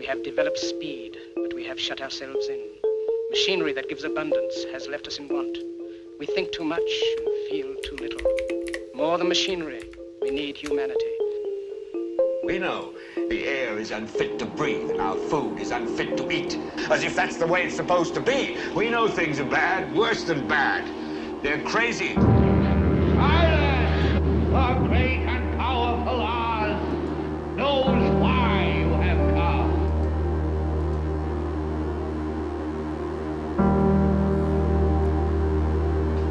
We have developed speed, but we have shut ourselves in. Machinery that gives abundance has left us in want. We think too much and feel too little. More than machinery, we need humanity. We know the air is unfit to breathe and our food is unfit to eat. As if that's the way it's supposed to be. We know things are bad, worse than bad. They're crazy. Silence! The great and powerful Oz knows why you have come.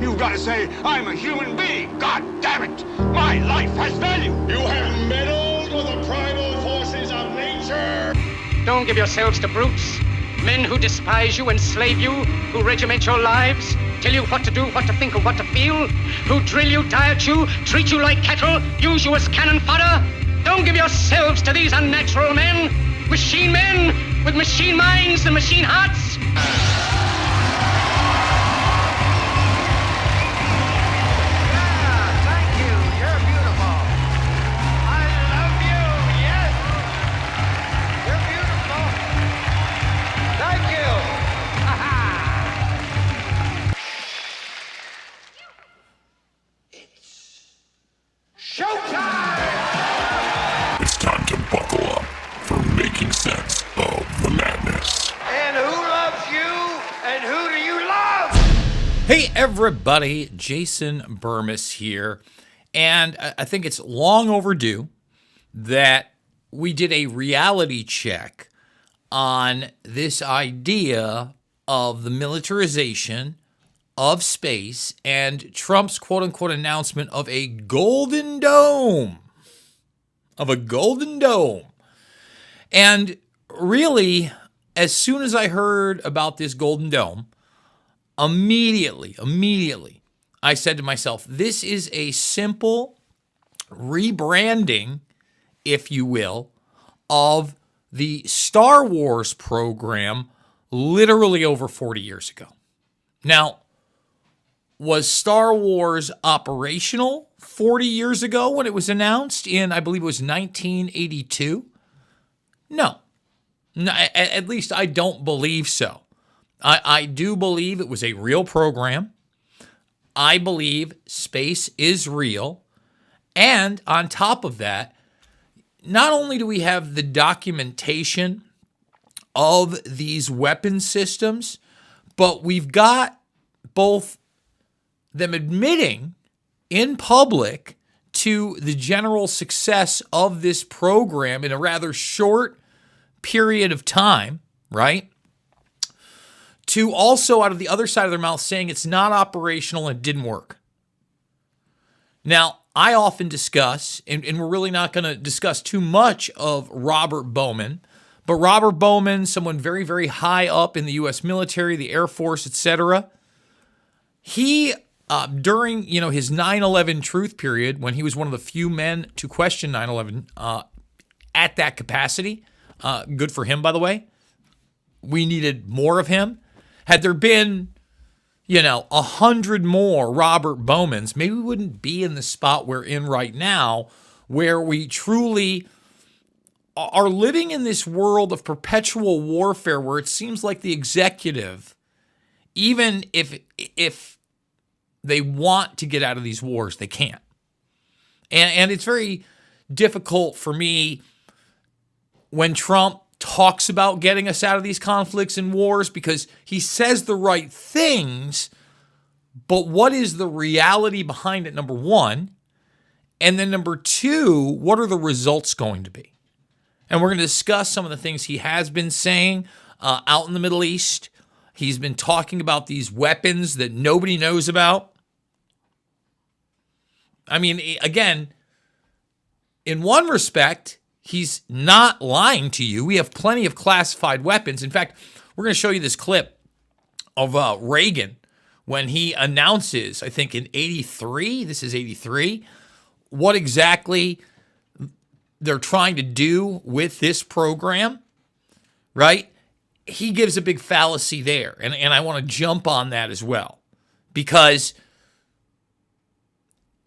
You've got to say, I'm a human being. God damn it. My life has value. You have meddled with the primal forces of nature. Don't give yourselves to brutes, men who despise you, enslave you, who regiment your lives, tell you what to do, what to think, or what to feel, who drill you, diet you, treat you like cattle, use you as cannon fodder. Don't give yourselves to these unnatural men with machine minds and machine hearts. It's time to buckle up for making sense of the madness. And who loves you? And who do you love? Hey everybody, Jason Bermas here, and I think it's long overdue that we did a reality check on this idea of the militarization of space and Trump's quote-unquote announcement of a golden dome. And really, as soon as I heard about this golden dome, immediately, I said to myself, this is a simple rebranding, if you will, of the Star Wars program literally over 40 years ago. Now, was Star Wars operational 40 years ago when it was announced in, I believe it was 1982? No, at least I don't believe so. I do believe it was a real program. I believe space is real. And on top of that, not only do we have the documentation of these weapon systems, but we've got both them admitting in public to the general success of this program in a rather short period of time, right? To also out of the other side of their mouth saying it's not operational and it didn't work. Now, I often discuss, and we're really not going to discuss too much of Robert Bowman, but Robert Bowman, someone very, very high up in the U.S. military, the Air Force, etc., he during his 9/11 truth period, when he was one of the few men to question 9/11 at that capacity, good for him, by the way. We needed more of him. Had there been, 100 more Robert Bowmans, maybe we wouldn't be in the spot we're in right now, where we truly are living in this world of perpetual warfare, where it seems like the executive, even if they want to get out of these wars, they can't. And it's very difficult for me when Trump talks about getting us out of these conflicts and wars, because he says the right things, but what is the reality behind it, number one? And then number two, what are the results going to be? And we're going to discuss some of the things he has been saying out in the Middle East. He's been talking about these weapons that nobody knows about. I mean, again, in one respect, he's not lying to you. We have plenty of classified weapons. In fact, we're going to show you this clip of Reagan when he announces, I think in 83, this is 83, what exactly they're trying to do with this program, right? He gives a big fallacy there. And I want to jump on that as well, because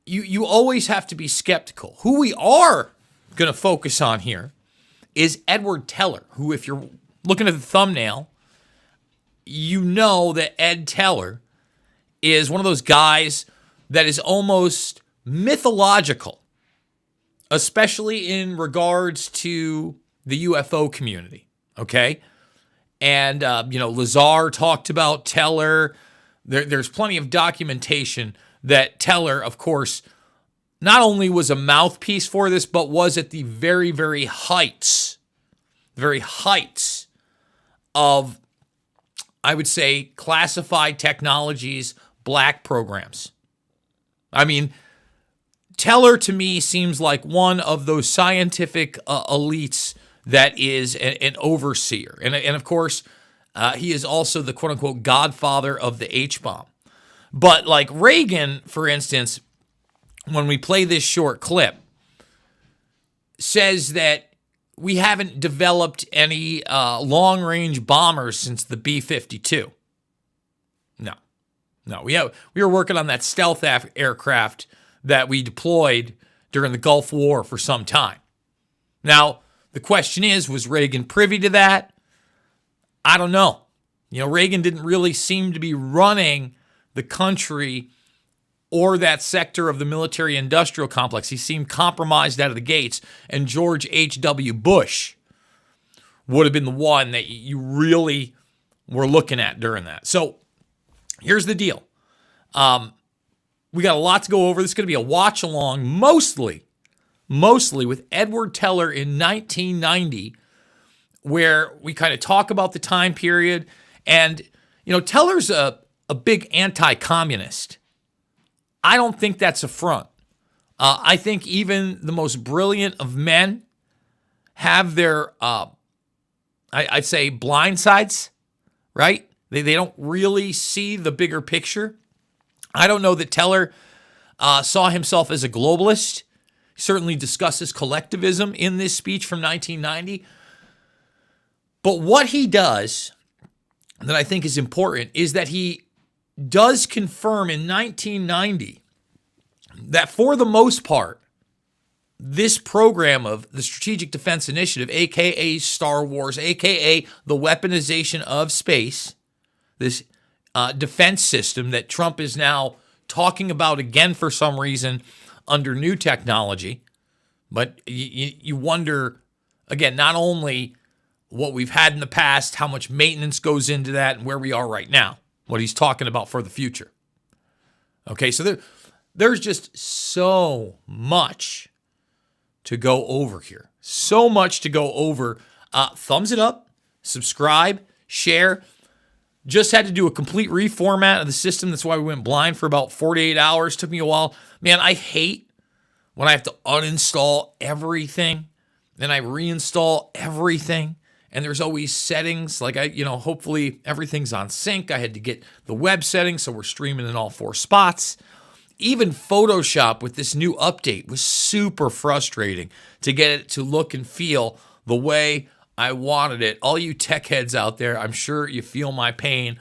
you always have to be skeptical. Who we are going to focus on here is Edward Teller, who, if you're looking at the thumbnail, you know that Ed Teller is one of those guys that is almost mythological, especially in regards to the UFO community, okay? And, Lazar talked about Teller. There's plenty of documentation that Teller, of course, not only was a mouthpiece for this, but was at the very, very heights of, I would say, classified technologies, black programs. I mean, Teller to me seems like one of those scientific elites that is an overseer. And of course, he is also the quote-unquote godfather of the H-bomb. But like Reagan, for instance, when we play this short clip, says that we haven't developed any long-range bombers since the B-52. No, we were working on that stealth aircraft that we deployed during the Gulf War for some time. Now, the question is, was Reagan privy to that? I don't know. Reagan didn't really seem to be running the country or that sector of the military-industrial complex. He seemed compromised out of the gates, and George H.W. Bush would have been the one that you really were looking at during that. So here's the deal. We got a lot to go over. This is going to be a watch-along, mostly with Edward Teller in 1990, where we kind of talk about the time period. And, Teller's a big anti-communist. I don't think that's a front. I think even the most brilliant of men have their, I'd say, blind sides, right? They don't really see the bigger picture. I don't know that Teller saw himself as a globalist. He certainly discusses collectivism in this speech from 1990. But what he does that I think is important is that he does confirm in 1990 that for the most part, this program of the Strategic Defense Initiative, aka Star Wars, aka the weaponization of space, this defense system that Trump is now talking about again for some reason under new technology. But you wonder, again, not only what we've had in the past, how much maintenance goes into that, and where we are right now, what he's talking about for the future. Okay, so there's just so much to go over here. So much to go over. Thumbs it up, subscribe, share. Just had to do a complete reformat of the system. That's why we went blind for about 48 hours. Took me a while. Man, I hate when I have to uninstall everything, then I reinstall everything, and there's always settings. Like hopefully everything's on sync. I had to get the web settings, so we're streaming in all 4 spots. Even Photoshop with this new update was super frustrating to get it to look and feel the way I wanted it. All you tech heads out there, I'm sure you feel my pain.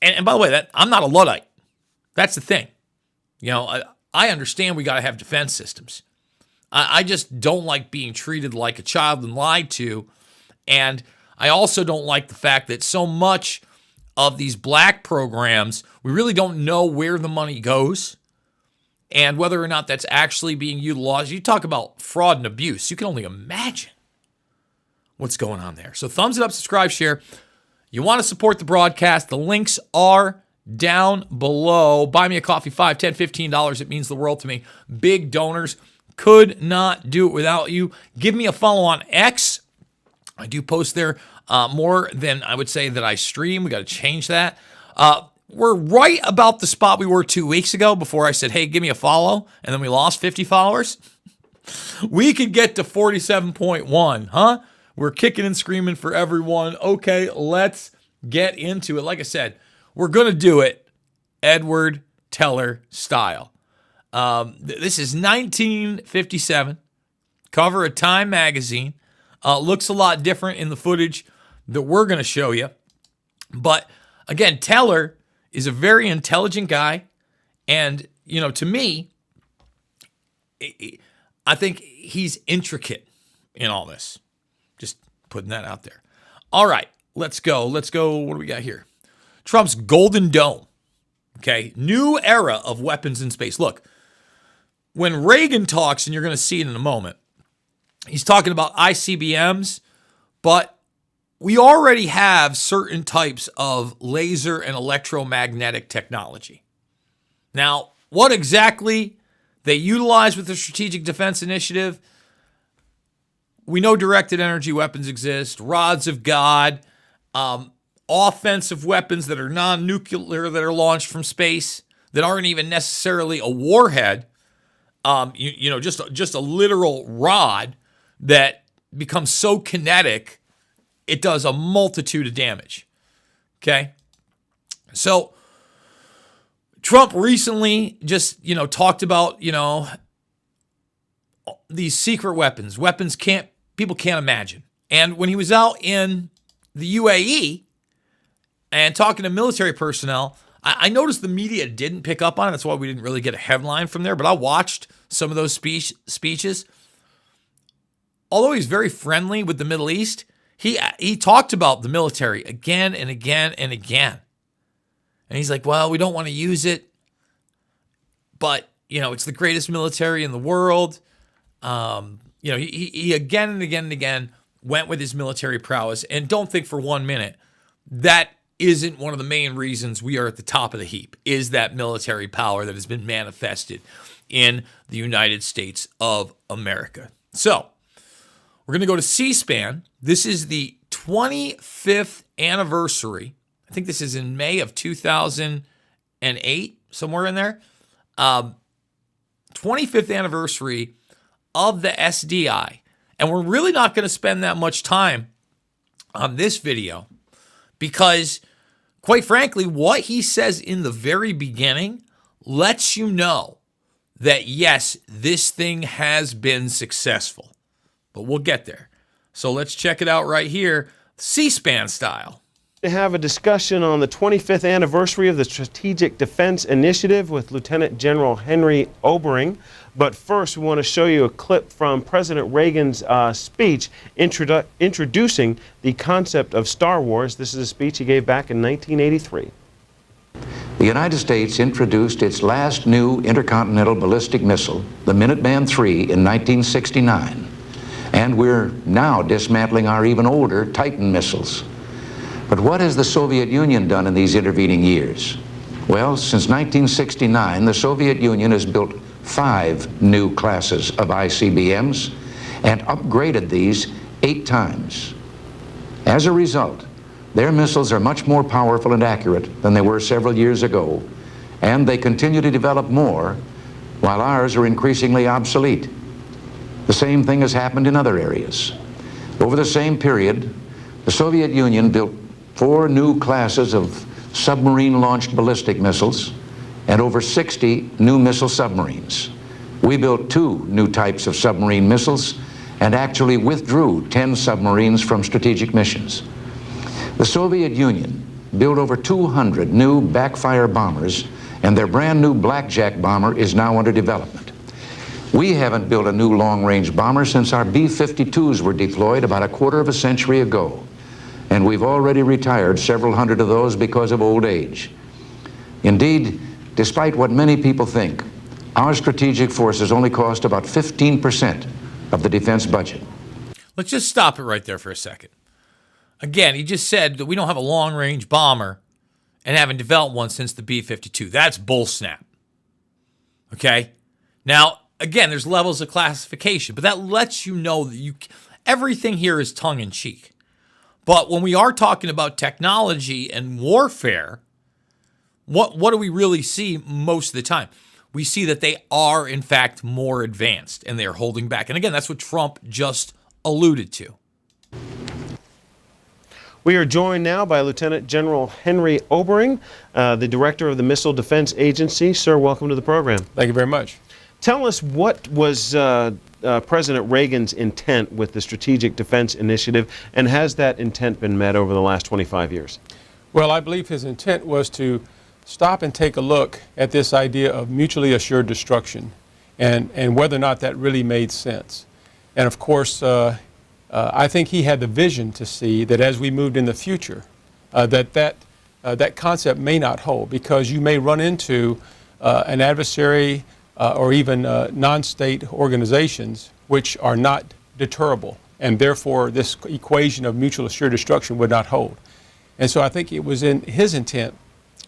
And by the way, I'm not a Luddite. That's the thing. I understand we got to have defense systems. I just don't like being treated like a child and lied to. And I also don't like the fact that so much of these black programs, we really don't know where the money goes and whether or not that's actually being utilized. You talk about fraud and abuse. You can only imagine what's going on there. So thumbs it up, subscribe, share. You want to support the broadcast, the links are down below. Buy me a coffee, $5, $10, $15. It means the world to me. Big donors. Could not do it without you. Give me a follow on X. I do post there more than I would say that I stream. We got to change that. We're right about the spot we were 2 weeks ago before I said, hey, give me a follow. And then we lost 50 followers. We could get to 47.1, huh? We're kicking and screaming for everyone. Okay, let's get into it. Like I said, we're going to do it Edward Teller style. This is 1957, cover of Time magazine. Looks a lot different in the footage that we're going to show you. But again, Teller is a very intelligent guy. And, to me, I think he's intricate in all this. putting that out there. All right, let's go. What do we got here? Trump's Golden Dome. Okay, new era of weapons in space. Look, when Reagan talks, and you're going to see it in a moment, he's talking about ICBMs, but we already have certain types of laser and electromagnetic technology. Now, what exactly they utilize with the Strategic Defense Initiative, we know directed energy weapons exist, rods of God, offensive weapons that are non-nuclear that are launched from space that aren't even necessarily a warhead, just a literal rod that becomes so kinetic it does a multitude of damage. Okay? So Trump recently just, talked about, these secret weapons people can't imagine. And when he was out in the UAE and talking to military personnel, I noticed the media didn't pick up on it. That's why we didn't really get a headline from there. But I watched some of those speeches. Although he's very friendly with the Middle East, he talked about the military again and again and again. And he's like, well, we don't want to use it, but, it's the greatest military in the world. He again and again and again went with his military prowess. And don't think for 1 minute that isn't one of the main reasons we are at the top of the heap, is that military power that has been manifested in the United States of America. So we're going to go to C-SPAN. This is the 25th anniversary. I think this is in May of 2008, somewhere in there. 25th anniversary of the SDI. And we're really not going to spend that much time on this video because, quite frankly, what he says in the very beginning lets you know that, yes, this thing has been successful. But we'll get there. So let's check it out right here, C-SPAN style. To have a discussion on the 25th anniversary of the Strategic Defense Initiative with Lieutenant General Henry Obering. But first, we want to show you a clip from President Reagan's speech introducing the concept of Star Wars. This is a speech he gave back in 1983. The United States introduced its last new intercontinental ballistic missile, the Minuteman III, in 1969. And we're now dismantling our even older Titan missiles. But what has the Soviet Union done in these intervening years? Well, since 1969, the Soviet Union has built 5 new classes of ICBMs and upgraded these 8 times. As a result, their missiles are much more powerful and accurate than they were several years ago, and they continue to develop more, while ours are increasingly obsolete. The same thing has happened in other areas. Over the same period, the Soviet Union built 4 new classes of submarine-launched ballistic missiles and over 60 new missile submarines. We built 2 new types of submarine missiles and actually withdrew 10 submarines from strategic missions. The Soviet Union built over 200 new backfire bombers, and their brand new Blackjack bomber is now under development. We haven't built a new long-range bomber since our B-52s were deployed about a quarter of a century ago. And we've already retired several hundred of those because of old age. Indeed, despite what many people think, our strategic forces only cost about 15% of the defense budget. Let's just stop it right there for a second. Again, he just said that we don't have a long-range bomber and haven't developed one since the B-52. That's bull snap. Okay? Now, again, there's levels of classification, but that lets you know that everything here is tongue-in-cheek. But when we are talking about technology and warfare, what do we really see most of the time? We see that they are, in fact, more advanced, and they are holding back. And again, that's what Trump just alluded to. We are joined now by Lieutenant General Henry Obering, the Director of the Missile Defense Agency. Sir, welcome to the program. Thank you very much. Tell us, what was President Reagan's intent with the Strategic Defense Initiative, and has that intent been met over the last 25 years? Well, I believe his intent was to stop and take a look at this idea of mutually assured destruction and whether or not that really made sense. And of course, I think he had the vision to see that as we moved in the future, that concept may not hold, because you may run into an adversary or even non-state organizations which are not deterrable, and therefore this equation of mutual assured destruction would not hold. And so I think it was in his intent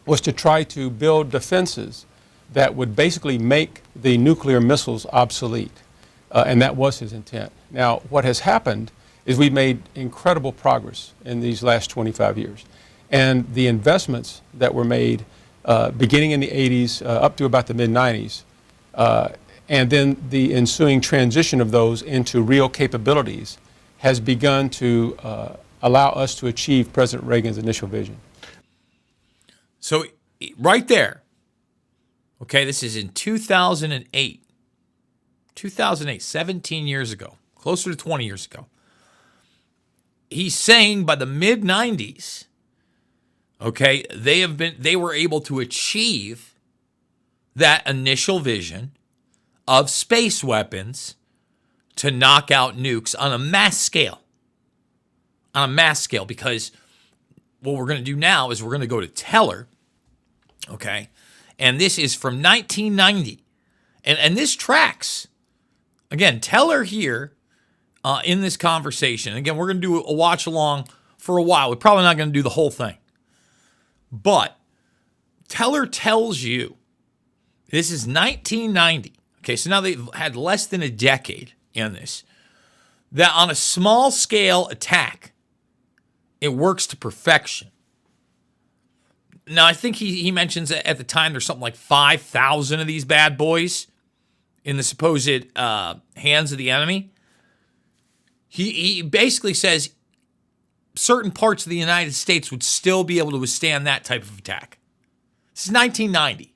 was to try to build defenses that would basically make the nuclear missiles obsolete. And that was his intent. Now, what has happened is we've made incredible progress in these last 25 years. And the investments that were made beginning in the 80s up to about the mid-90s, and then the ensuing transition of those into real capabilities has begun to allow us to achieve President Reagan's initial vision. So right there, okay, this is in 2008. 2008, 17 years ago, closer to 20 years ago. He's saying by the mid-90s, okay, they were able to achieve that initial vision of space weapons to knock out nukes on a mass scale. On a mass scale, because what we're going to do now is we're going to go to Teller, okay? And this is from 1990. And this tracks. Again, Teller here in this conversation. Again, we're going to do a watch along for a while. We're probably not going to do the whole thing. But Teller tells you, this is 1990. Okay, so now they've had less than a decade in this. That on a small scale attack, it works to perfection. Now, I think he mentions that at the time there's something like 5,000 of these bad boys in the supposed hands of the enemy. He basically says certain parts of the United States would still be able to withstand that type of attack. This is 1990.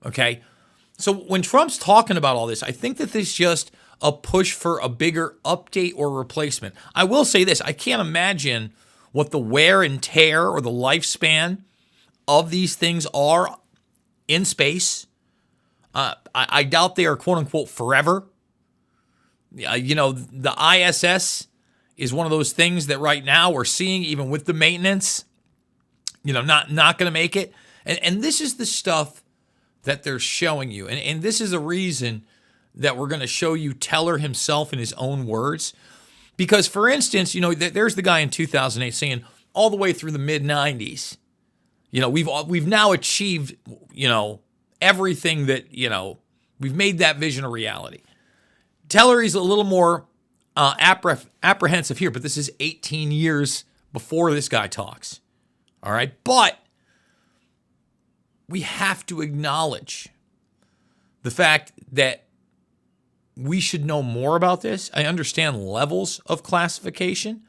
Okay? So when Trump's talking about all this, I think that this is just a push for a bigger update or replacement. I will say this, I can't imagine what the wear and tear or the lifespan of these things are in space. I doubt they are quote-unquote forever. You know, the ISS is one of those things that right now we're seeing, even with the maintenance, you know, not going to make it. And this is the stuff that they're showing you. And this is a reason that we're going to show you Teller himself in his own words. Because, for instance, you know, there's the guy in 2008 saying all the way through the mid-90s, you know, we've now achieved, you know, everything that, you know, we've made that vision a reality. Teller is a little more apprehensive here, but this is 18 years before this guy talks. All right? But we have to acknowledge the fact that we should know more about this. I understand levels of classification.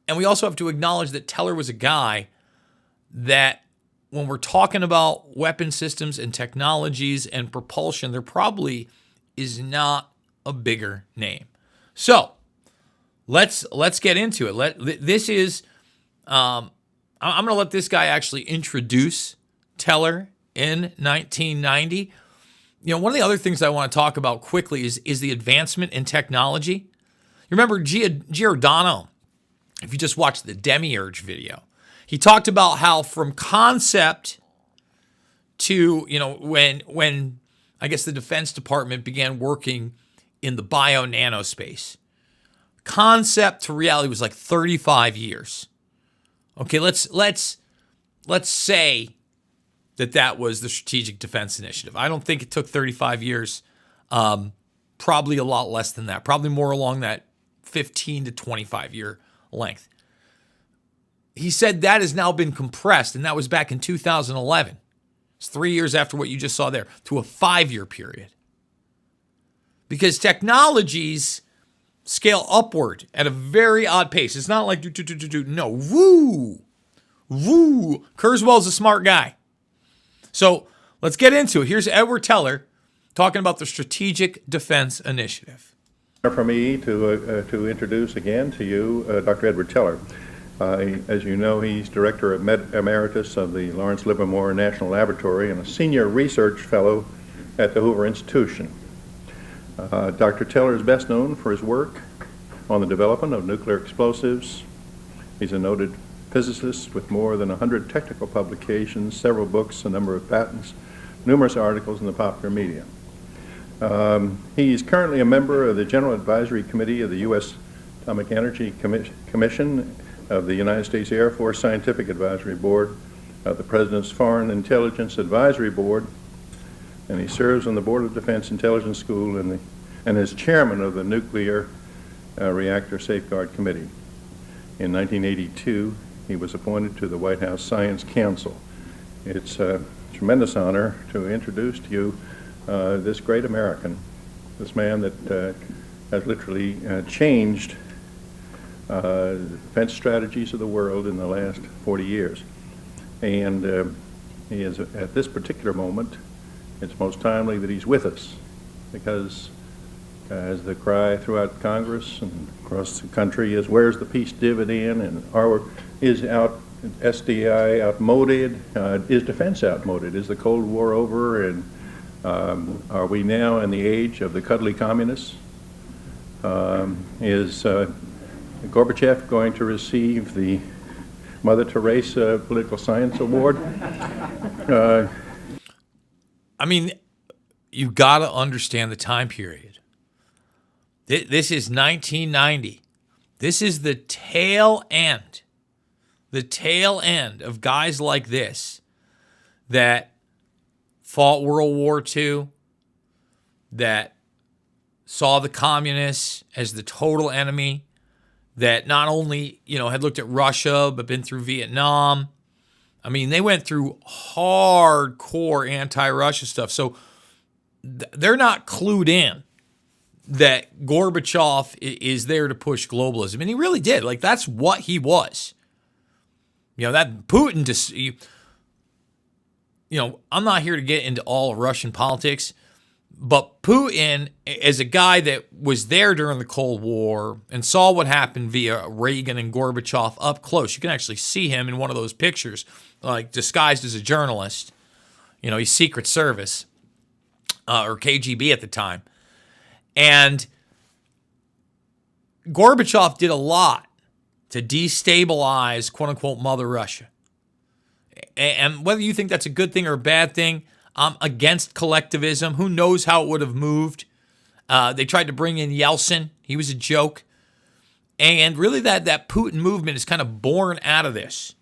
And we also have to acknowledge that Teller was a guy that when we're talking about weapon systems and technologies and propulsion, there probably is not a bigger name. So let's get into it. This is I'm going to let this guy actually introduce Teller in 1990. You know, one of the other things I want to talk about quickly is the advancement in technology. You remember Giordano, if you just watched the Demiurge video, he talked about how from concept to, you know, when I guess the Defense Department began working in the bio-nanospace, concept to reality was like 35 years. Okay, let's say that was the Strategic Defense Initiative. I don't think it took 35 years. Probably a lot less than that. Probably more along that 15 to 25 year length. He said that has now been compressed, and that was back in 2011. It's 3 years after what you just saw there, to a 5-year period. Because technologies scale upward at a very odd pace. It's not like no, woo. Kurzweil's a smart guy. So let's get into it. Here's Edward Teller talking about the Strategic Defense Initiative. For me to introduce again to you Dr. Edward Teller. As you know, he's Director Emeritus of the Lawrence Livermore National Laboratory and a Senior Research Fellow at the Hoover Institution. Dr. Teller is best known for his work on the development of nuclear explosives. He's a noted physicist with more than 100 technical publications, several books, a number of patents, numerous articles in the popular media. He's currently a member of the General Advisory Committee of the U.S. Atomic Energy Commission, of the United States Air Force Scientific Advisory Board, of the President's Foreign Intelligence Advisory Board, and he serves on the Board of Defense Intelligence School and is chairman of the Nuclear Reactor Safeguard Committee. In 1982, he was appointed to the White House Science Council. It's a tremendous honor to introduce to you this great American, this man that has literally changed the defense strategies of the world in the last 40 years. And he is, at this particular moment, it's most timely that he's with us, because as the cry throughout Congress and across the country is, where's the peace dividend, and is SDI outmoded? Is defense outmoded? Is the Cold War over? And are we now in the age of the cuddly communists? Is Gorbachev going to receive the Mother Teresa Political Science Award? I mean, you've got to understand the time period. This is 1990. This is the tail end of guys like this that fought World War II, that saw the communists as the total enemy, that not only, had looked at Russia, but been through Vietnam. I mean, they went through hardcore anti-Russia stuff. So they're not clued in that Gorbachev is there to push globalism. And he really did. Like, that's what he was. That Putin just, I'm not here to get into all Russian politics, but Putin, as a guy that was there during the Cold War and saw what happened via Reagan and Gorbachev up close, you can actually see him in one of those pictures, like disguised as a journalist. He's Secret Service or KGB at the time. And Gorbachev did a lot to destabilize, quote unquote, Mother Russia. And whether you think that's a good thing or a bad thing, I'm against collectivism. Who knows how it would have moved? They tried to bring in Yeltsin. He was a joke. And really that Putin movement is kind of born out of this.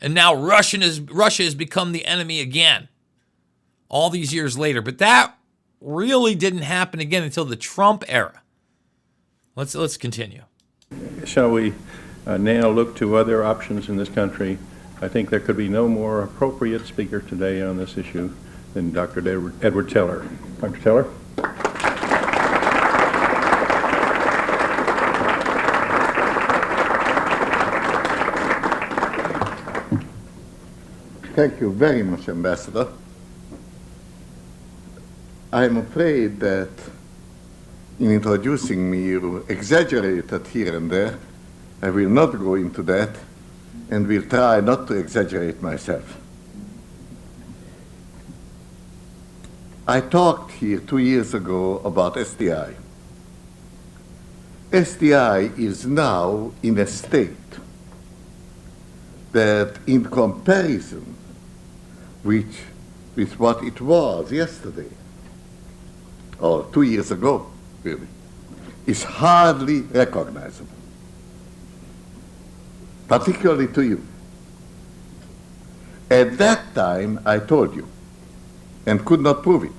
And now Russia has become the enemy again, all these years later. But that really didn't happen again until the Trump era. Let's continue. Shall we now look to other options in this country? I think there could be no more appropriate speaker today on this issue than Dr. Edward Teller. Dr. Teller? Thank you very much, Ambassador. I am afraid that in introducing me, you exaggerated here and there. I will not go into that, and will try not to exaggerate myself. I talked here 2 years ago about SDI. SDI is now in a state that, in comparison with what it was yesterday, or 2 years ago, really, is hardly recognizable, particularly to you. At that time, I told you, and could not prove it,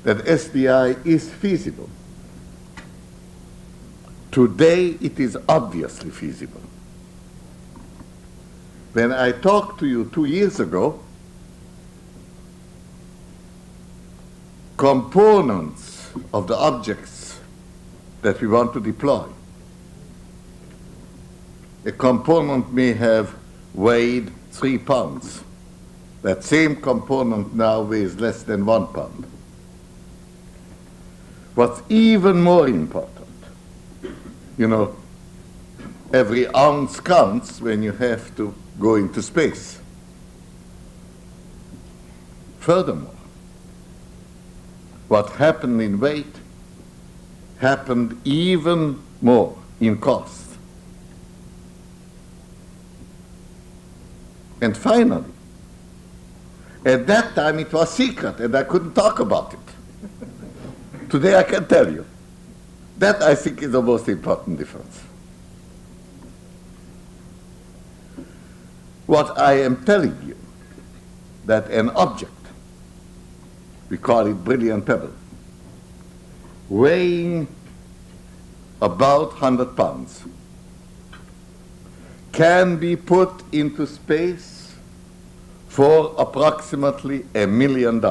that SDI is feasible. Today, it is obviously feasible. When I talked to you 2 years ago, components of the objects that we want to deploy, a component may have weighed 3 pounds. That same component now weighs less than 1 pound. What's even more important, every ounce counts when you have to go into space. Furthermore, what happened in weight happened even more in cost. And finally, at that time it was secret and I couldn't talk about it. Today I can tell you. That I think is the most important difference. What I am telling you, that an object, we call it brilliant pebble, weighing about 100 pounds, can be put into space for approximately $1 million,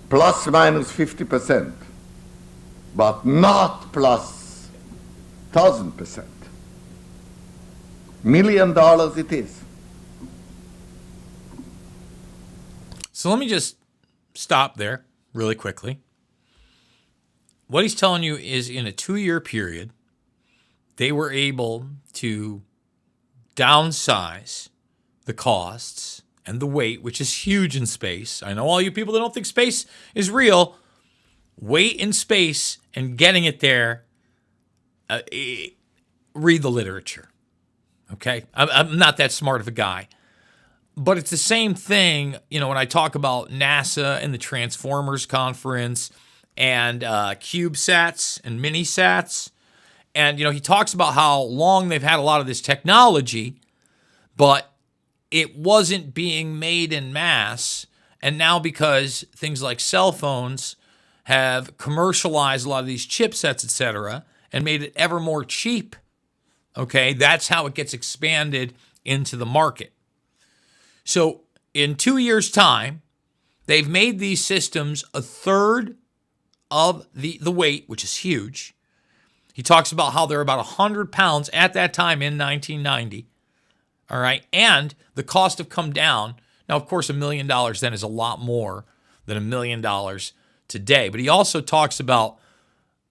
plus minus 50%, but not plus 1,000%. $1 million it is. So let me just stop there really quickly. What he's telling you is in a 2-year period, they were able to downsize the costs and the weight, which is huge in space. I know all you people that don't think space is real. Weight in space and getting it there, read the literature. Okay? I'm not that smart of a guy. But it's the same thing, when I talk about NASA and the Transformers conference and CubeSats and mini-sats. And, he talks about how long they've had a lot of this technology, but it wasn't being made in mass. And now because things like cell phones have commercialized a lot of these chipsets, et cetera, and made it ever more cheap, okay, that's how it gets expanded into the market. So in 2 years' time, they've made these systems a third of the weight, which is huge. He talks about how they're about 100 pounds at that time in 1990. All right. And the cost have come down. Now, of course, $1 million then is a lot more than $1 million today. But he also talks about,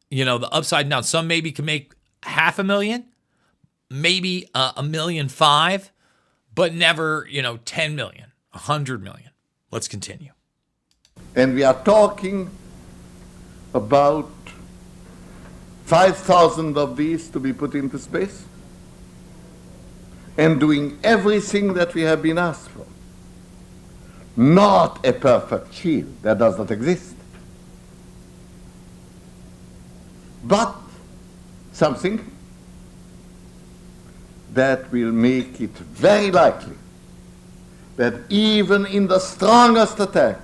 the upside down. Some maybe can make $500,000, maybe $1.5 million, but never, 10 million, 100 million. Let's continue. And we are talking about 5,000 of these to be put into space and doing everything that we have been asked for. Not a perfect shield, that does not exist, but something that will make it very likely that even in the strongest attack,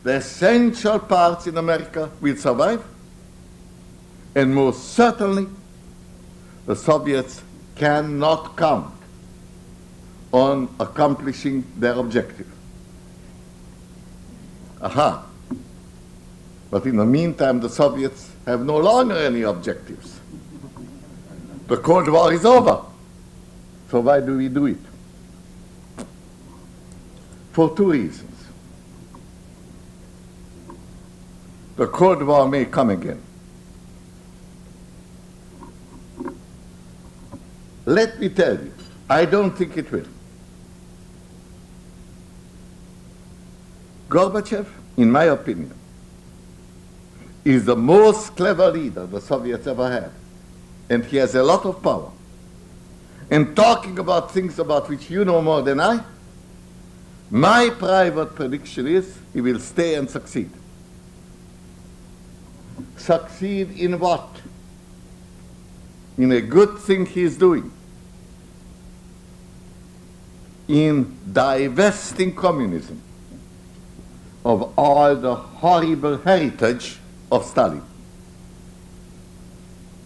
the essential parts in America will survive, and most certainly the Soviets cannot count on accomplishing their objective. Aha. But in the meantime, the Soviets have no longer any objectives. The Cold War is over. So why do we do it? For two reasons. The Cold War may come again. Let me tell you, I don't think it will. Gorbachev, in my opinion, is the most clever leader the Soviets ever had. And he has a lot of power. And talking about things about which you know more than I, my private prediction is he will stay and succeed. Succeed in what? In a good thing he is doing. In divesting communism of all the horrible heritage of Stalin.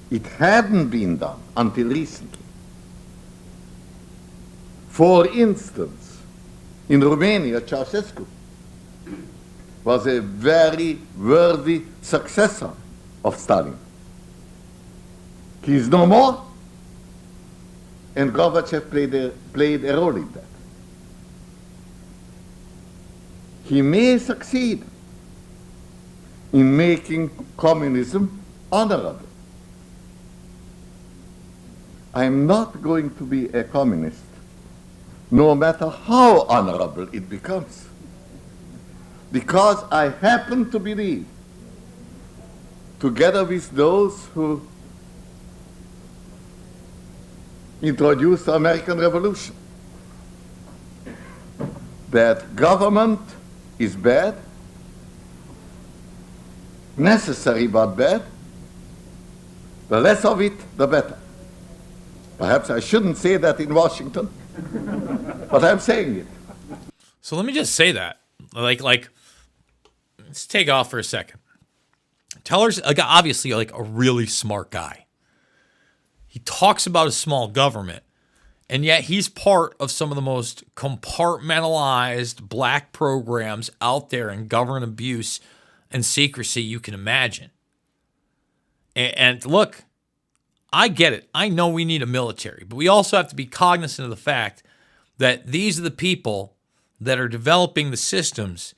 It hadn't been done until recently. For instance, in Romania, Ceausescu was a very worthy successor of Stalin. He is no more, and Gorbachev played a role in that. He may succeed in making communism honorable. I am not going to be a communist, no matter how honorable it becomes. because I happen to believe, together with those who introduced the American Revolution, that government is bad, necessary but bad. The less of it, the better. Perhaps I shouldn't say that in Washington, but I'm saying it. So let me just say that. Like, let's take off for a second. Teller's obviously like a really smart guy. He talks about a small government, and yet he's part of some of the most compartmentalized black programs out there in government abuse and secrecy you can imagine. And look, I get it. I know we need a military, but we also have to be cognizant of the fact that these are the people that are developing the systems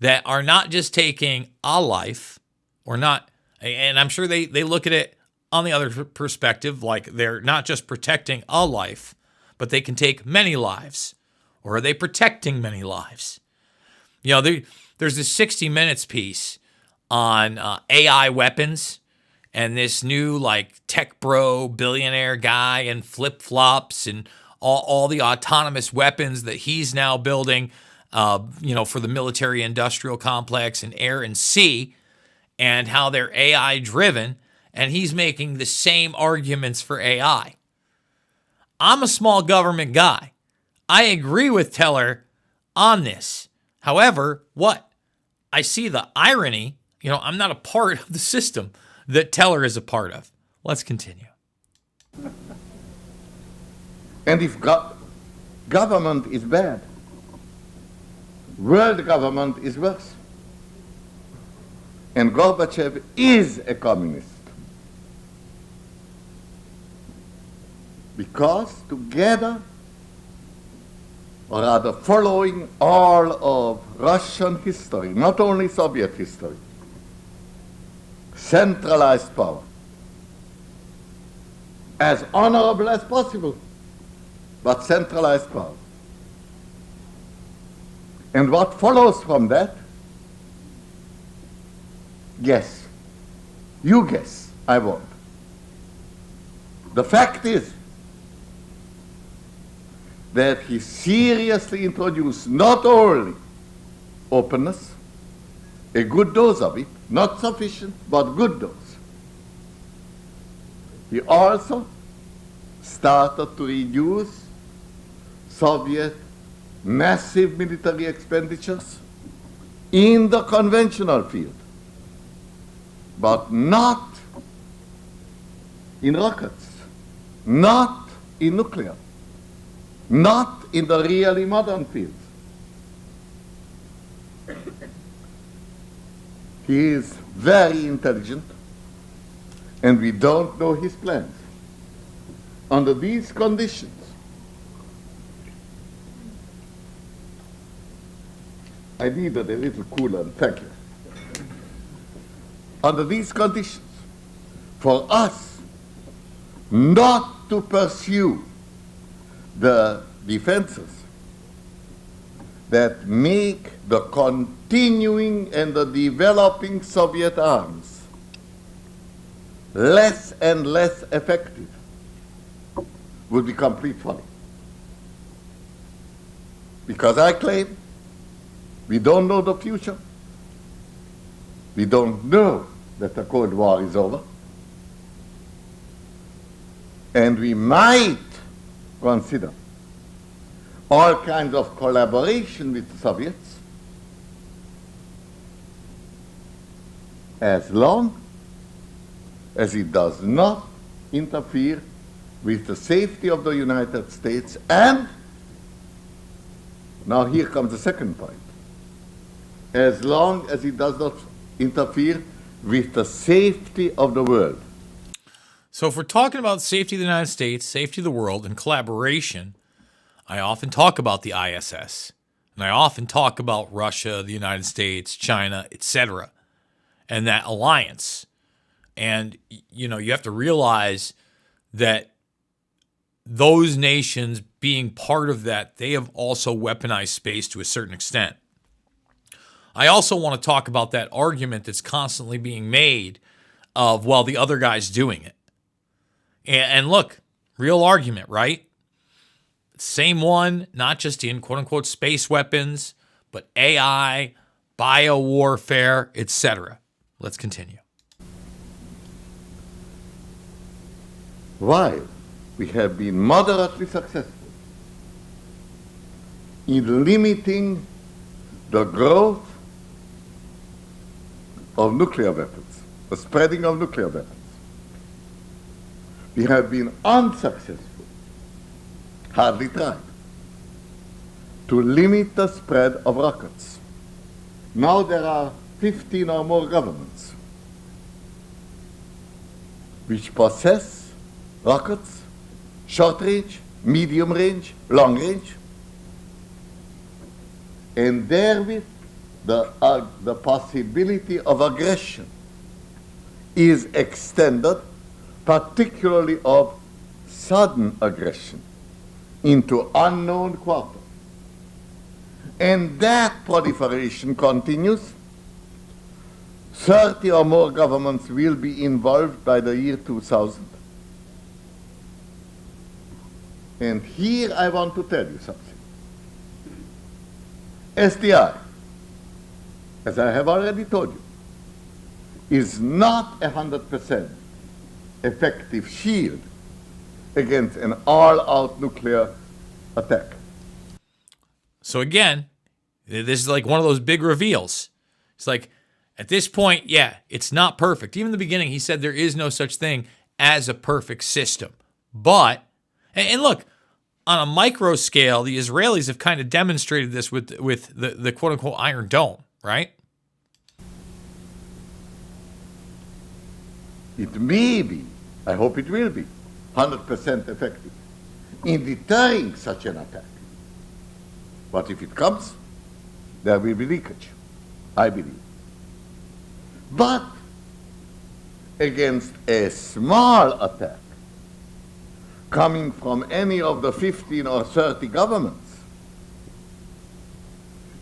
that are not just taking a life or not, and I'm sure they look at it on the other perspective, like they're not just protecting a life, but they can take many lives. Or are they protecting many lives? You know, there's this 60 Minutes piece on AI weapons, and this new like tech bro billionaire guy in flip-flops and all the autonomous weapons that he's now building, for the military industrial complex in air and sea, and how they're AI driven. And he's making the same arguments for AI. I'm a small government guy. I agree with Teller on this. However, I see the irony. I'm not a part of the system that Teller is a part of. Let's continue. And if government is bad, world government is worse. And Gorbachev is a communist. Because together, or rather following all of Russian history, not only Soviet history, centralized power, as honorable as possible, but centralized power. And what follows from that? Guess. You guess. I won't. The fact is that he seriously introduced not only openness, a good dose of it, not sufficient, but good dose. He also started to reduce Soviet massive military expenditures in the conventional field, but not in rockets, not in nuclear, not in the really modern fields. He is very intelligent, and we don't know his plans. Under these conditions, I needed a little coolant, thank you. Under these conditions, for us not to pursue the defenses that make the continuing and the developing Soviet arms less and less effective would be complete folly. Because I claim we don't know the future. We don't know that the Cold War is over. And we might consider all kinds of collaboration with the Soviets as long as it does not interfere with the safety of the United States. And now here comes the second point. As long as it does not interfere with the safety of the world. So if we're talking about safety of the United States, safety of the world, and collaboration, I often talk about the ISS, and I often talk about Russia, the United States, China, etc., and that alliance. And, you have to realize that those nations being part of that, they have also weaponized space to a certain extent. I also want to talk about that argument that's constantly being made of, well, the other guy's doing it. And look, real argument, right? Same one, not just in quote-unquote space weapons, but AI, biowarfare, etc. Let's continue. While we have been moderately successful in limiting the growth of nuclear weapons, the spreading of nuclear weapons, we have been unsuccessful, hardly tried, to limit the spread of rockets. Now there are 15 or more governments which possess rockets, short range, medium range, long range, and therewith the possibility of aggression is extended, particularly of sudden aggression into unknown quarters. And that proliferation continues. 30 or more governments will be involved by the year 2000. And here I want to tell you something. SDI, as I have already told you, is not 100% effective shield against an all-out nuclear attack. So again, this is like one of those big reveals. It's like, at this point, yeah, it's not perfect. Even in the beginning, he said there is no such thing as a perfect system. But, and look, on a micro scale, the Israelis have kind of demonstrated this with the quote-unquote Iron Dome, right? It may be, I hope it will be, 100% effective in deterring such an attack. But if it comes, there will be leakage, I believe. But against a small attack coming from any of the 15 or 30 governments,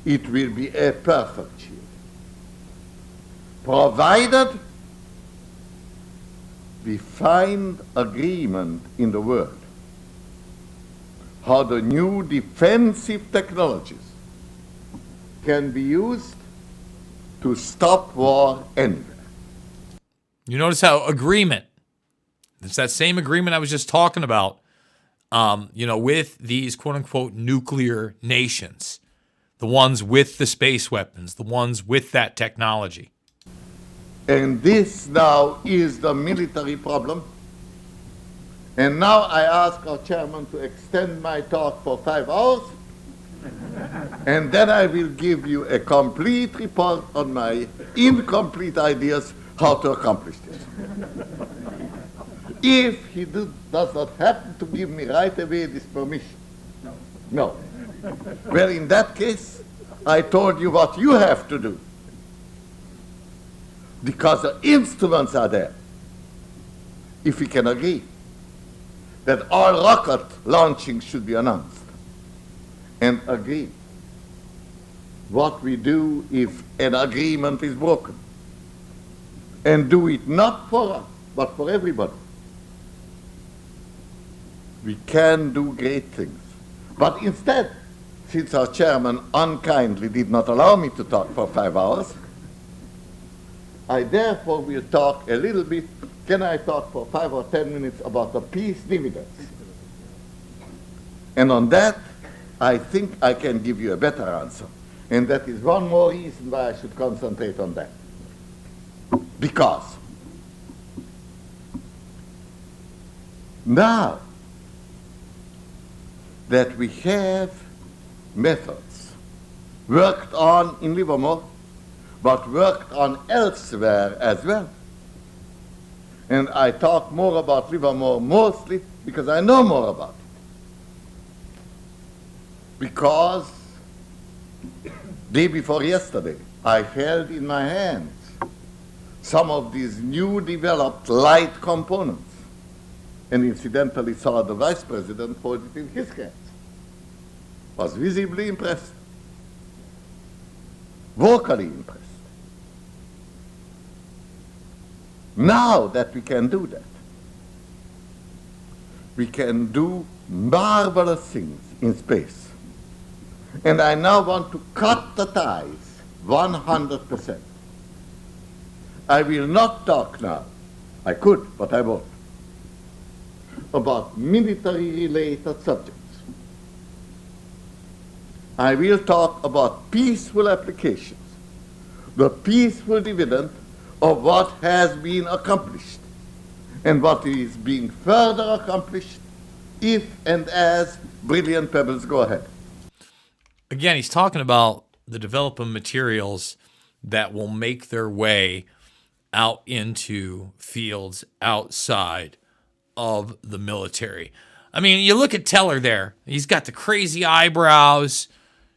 it will be a perfect shield, provided we find agreement in the world how the new defensive technologies can be used to stop war anywhere. You notice how agreement, it's that same agreement I was just talking about, with these quote-unquote nuclear nations, the ones with the space weapons, the ones with that technology. And this now is the military problem. And now I ask our chairman to extend my talk for 5 hours, and then I will give you a complete report on my incomplete ideas how to accomplish this. If he does not happen to give me right away this permission. No. Well, in that case, I told you what you have to do. Because the instruments are there. If we can agree that all rocket launching should be announced, and agree what we do if an agreement is broken, and do it not for us, but for everybody, we can do great things. But instead, since our chairman unkindly did not allow me to talk for 5 hours, I therefore will talk a little bit. Can I talk for 5 or 10 minutes about the peace dividends? And on that, I think I can give you a better answer. And that is one more reason why I should concentrate on that. Because now that we have methods worked on in Livermore, but worked on elsewhere as well. And I talk more about Livermore mostly because I know more about it. Because day before yesterday, I held in my hands some of these new developed light components, and incidentally saw the vice president hold it in his hands. Was visibly impressed. vocally impressed. Now that we can do that, we can do marvelous things in space. And I now want to cut the ties 100%. I will not talk now, I could, but I won't, about military-related subjects. I will talk about peaceful applications, the peaceful dividend of what has been accomplished and what is being further accomplished if and as brilliant pebbles go ahead. Again, he's talking about the development materials that will make their way out into fields outside of the military. I mean, you look at Teller there. He's got the crazy eyebrows,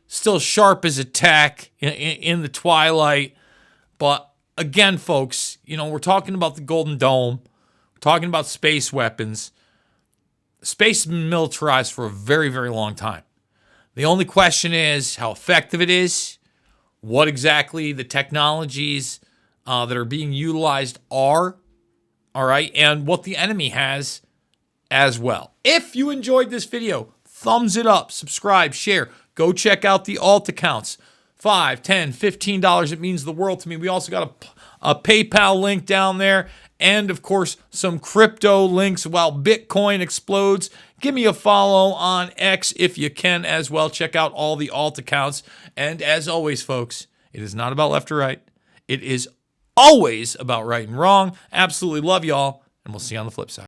still sharp as a tack in the twilight. But again, folks, you know, we're talking about the Golden Dome. We're talking about space weapons. Space has been militarized for a very, very long time. The only question is how effective it is, what exactly the technologies that are being utilized are, all right, and what the enemy has as well. If you enjoyed this video, thumbs it up, subscribe, share. Go check out the alt accounts. $5, $10, $15. It means the world to me. We also got a PayPal link down there. And, of course, some crypto links while Bitcoin explodes. Give me a follow on X if you can as well. Check out all the alt accounts. And as always, folks, it is not about left or right. It is always about right and wrong. Absolutely love y'all, and we'll see you on the flip side.